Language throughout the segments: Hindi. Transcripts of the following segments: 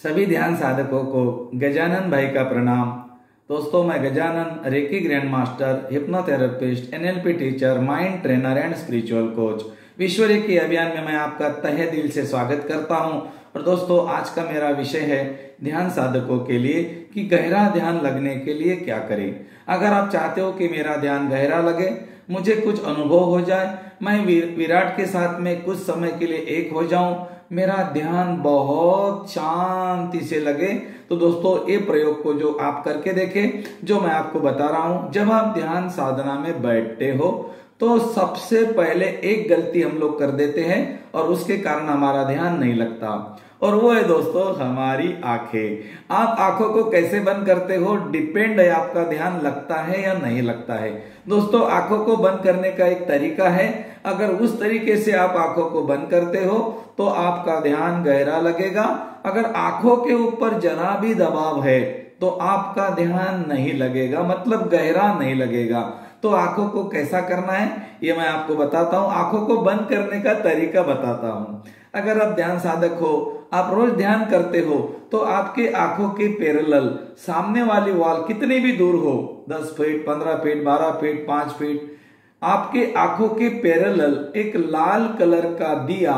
सभी ध्यान साधकों को गजानन भाई का प्रणाम। दोस्तों, मैं Gajanan, reiki grand master, hypnotherapist, NLP teacher, mind trainer and spiritual coach. विश्व रेकी अभियान में मैं आपका तहे दिल से स्वागत करता हूं। और दोस्तों, आज का मेरा विषय है ध्यान साधकों के लिए कि गहरा ध्यान लगने के लिए क्या करें। अगर आप चाहते हो कि मेरा ध्यान गहरा लगे, मुझे कुछ अनुभव हो जाए, मैं विराट के साथ में कुछ समय के लिए एक हो जाऊं, मेरा ध्यान बहुत शांति से लगे, तो दोस्तों ये प्रयोग को जो आप करके देखें, जो मैं आपको बता रहा हूं। जब आप ध्यान साधना में बैठते हो तो सबसे पहले एक गलती हम लोग कर देते हैं और उसके कारण हमारा ध्यान नहीं लगता, और वो है दोस्तों हमारी आंखें। आप आंखों को कैसे बंद करते हो, डिपेंड है आपका ध्यान लगता है या नहीं लगता है। दोस्तों, आंखों को बंद करने का एक तरीका है। अगर उस तरीके से आप आंखों को बंद करते हो तो आपका ध्यान गहरा लगेगा। अगर आंखों के ऊपर जरा भी दबाव है तो आपका ध्यान नहीं लगेगा, मतलब गहरा नहीं लगेगा। तो आंखों को कैसा करना है ये मैं आपको बताता हूं। आंखों को बंद करने का तरीका बताता हूं। अगर आप ध्यान साधक हो, आप रोज ध्यान करते हो, तो आपके आंखों के पैरेलल सामने वाली वॉल कितनी भी दूर हो, 10 फीट, 15 फीट, 12 फीट, 5 फीट, आपके आंखों के पैरेलल एक लाल कलर का दिया,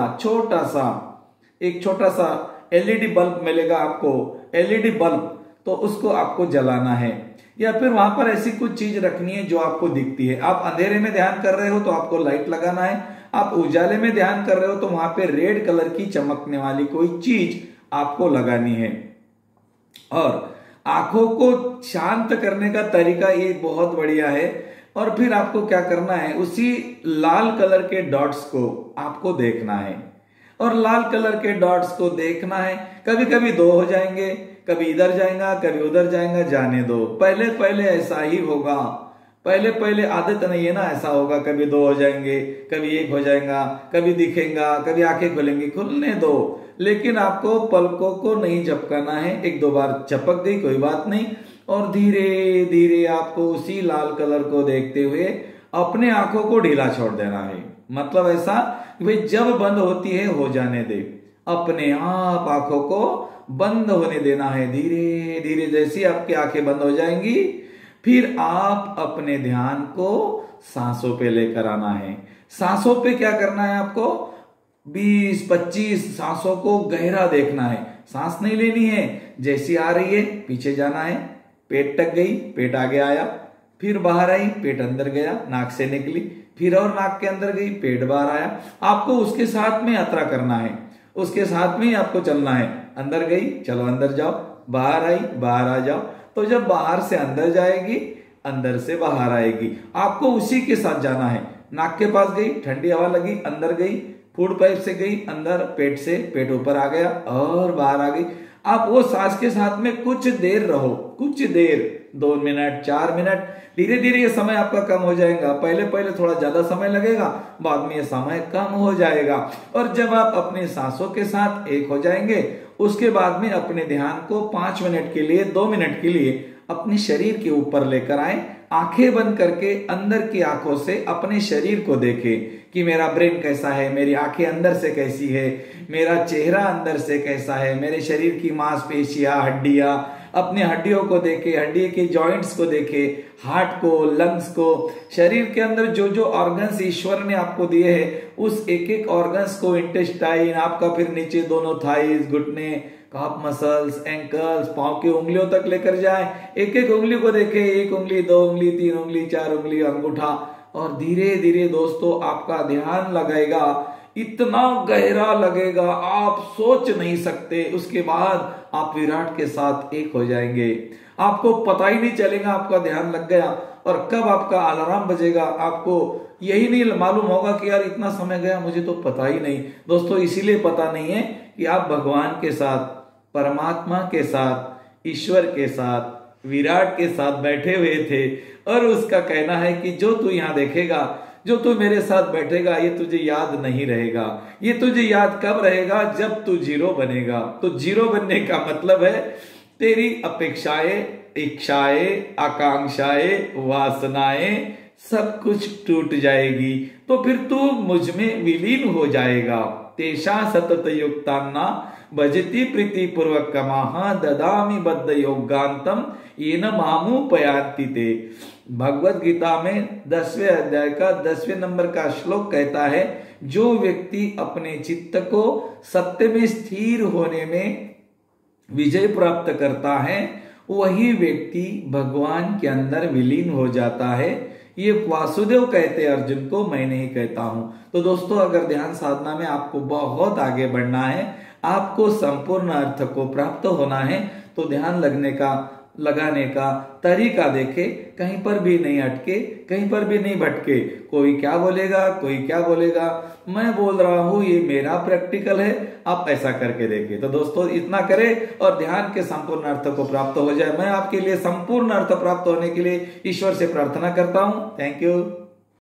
एक छोटा सा एलईडी बल्ब मिलेगा आपको, एलईडी बल्ब, तो उसको आपको जलाना है। या फिर वहां पर ऐसी कुछ चीज रखनी है जो आपको दिखती है। आप अंधेरे में ध्यान कर रहे हो तो आपको लाइट लगाना है। आप उजाले में ध्यान कर रहे हो तो वहां पे रेड कलर की चमकने वाली कोई चीज आपको लगानी है। और आंखों को शांत करने का तरीका ये बहुत बढ़िया है। और फिर आपको क्या करना है, उसी लाल कलर के डॉट्स को आपको देखना है, और लाल कलर के डॉट्स को देखना है। कभी कभी 2 हो जाएंगे, कभी इधर जाएगा, कभी उधर जाएगा, जाने दो। पहले पहले ऐसा ही होगा, पहले पहले आदत नहीं है ना, ऐसा होगा। कभी 2 हो जाएंगे, कभी 1 हो जाएगा, कभी दिखेगा, कभी आंखें खुलेंगी, खुलने दो। लेकिन आपको पलकों को नहीं झपकाना है। 1-2 बार झपक गई, कोई बात नहीं, और धीरे धीरे आपको उसी लाल कलर को देखते हुए अपने आंखों को ढीला छोड़ देना है। मतलब ऐसा भाई जब बंद होती है हो जाने दे, अपने आप आंखों को बंद होने देना है। धीरे धीरे जैसी आपकी आंखें बंद हो जाएंगी, फिर आप अपने ध्यान को सांसों पे लेकर आना है। सांसों पे क्या करना है आपको, 20-25 सांसों को गहरा देखना है। सांस नहीं लेनी है, जैसी आ रही है पीछे जाना है। पेट तक गई, पेट आगे आया, फिर बाहर आई, पेट अंदर गया, नाक से निकली, फिर और नाक के अंदर गई, पेट बाहर आया। आपको उसके साथ में यात्रा करना है, उसके साथ में ही आपको चलना है। अंदर गई, चलो अंदर जाओ, बाहर आई, बाहर आ जाओ। तो जब बाहर से अंदर जाएगी, अंदर से बाहर आएगी, आपको उसी के साथ जाना है। नाक के पास गई, ठंडी हवा लगी, अंदर गई, फूड पाइप से गई अंदर, पेट से, पेट ऊपर आ गया और बाहर आ गई। आप वो सांस के साथ में कुछ देर रहो, कुछ देर, 2 मिनट, 4 मिनट। धीरे धीरे ये समय आपका कम हो जाएगा। पहले पहले थोड़ा ज्यादा समय लगेगा, बाद में ये समय कम हो जाएगा। और जब आप अपने सांसों के साथ एक हो जाएंगे, उसके बाद में अपने ध्यान को 5 मिनट के लिए, 2 मिनट के लिए अपने शरीर के ऊपर लेकर आए। आंखें बंद करके अंदर की आंखों से अपने शरीर को देखें कि मेरा ब्रेन कैसा है, मेरी आंखें अंदर से कैसी है, मेरा चेहरा अंदर से कैसा है, मेरे शरीर की मांसपेशियां, हड्डियां, अपने हड्डियों को देखे, हड्डी के जॉइंट्स को देखे, हार्ट को, लंग्स को, शरीर के अंदर जो जो ऑर्गन्स ईश्वर ने आपको दिए हैं, उस एक एक ऑर्गन्स को, इंटेस्टाइन, आपका फिर नीचे दोनों थाइज, घुटने, काफ मसल्स, एंकल्स, पांव की उंगलियों तक लेकर जाए। एक एक उंगली को देखे, 1 उंगली, 2 उंगली, 3 उंगली, 4 उंगली, अंगूठा, और धीरे धीरे दोस्तों आपका ध्यान लगेगा, इतना गहरा लगेगा आप सोच नहीं सकते। उसके बाद आप विराट के साथ एक हो जाएंगे, आपको पता ही नहीं चलेगा आपका ध्यान लग गया। और कब आपका अलार्म बजेगा आपको यही नहीं मालूम होगा कि यार इतना समय गया, मुझे तो पता ही नहीं। दोस्तों, इसीलिए पता नहीं है कि आप भगवान के साथ, परमात्मा के साथ, ईश्वर के साथ, विराट के साथ बैठे हुए थे। और उसका कहना है कि जो तू यहाँ देखेगा, जो तू मेरे साथ बैठेगा, ये तुझे याद नहीं रहेगा। ये तुझे याद कब रहेगा, जब तू 0 बनेगा। तो 0 बनने का मतलब है तेरी अपेक्षाएं, इच्छाएं, आकांक्षाएं, वासनाएं सब कुछ टूट जाएगी। तो फिर तू मुझ में विलीन हो जाएगा। तेषा सतत युक्तान्ना भजति प्रीति पूर्वक कमाह ददामि बद्ध योगांतम येन मामुपयान्ति ते। भगवत गीता में 10वें अध्याय का 10वें नंबर का श्लोक कहता है, जो व्यक्ति अपने चित्त को सत्य में स्थिर होने में विजय प्राप्त करता है वही व्यक्ति भगवान के अंदर विलीन हो जाता है। ये वासुदेव कहते हैं अर्जुन को, मैं नहीं कहता हूं। तो दोस्तों, अगर ध्यान साधना में आपको बहुत आगे बढ़ना है, आपको संपूर्ण अर्थ को प्राप्त होना है, तो ध्यान लगाने का तरीका देखे, कहीं पर भी नहीं अटके, कहीं पर भी नहीं भटके। कोई क्या बोलेगा, कोई क्या बोलेगा, मैं बोल रहा हूं, ये मेरा प्रैक्टिकल है, आप ऐसा करके देखिए। तो दोस्तों, इतना करें और ध्यान के संपूर्ण अर्थ को प्राप्त हो जाए। मैं आपके लिए संपूर्ण अर्थ प्राप्त होने के लिए ईश्वर से प्रार्थना करता हूं। Thank you.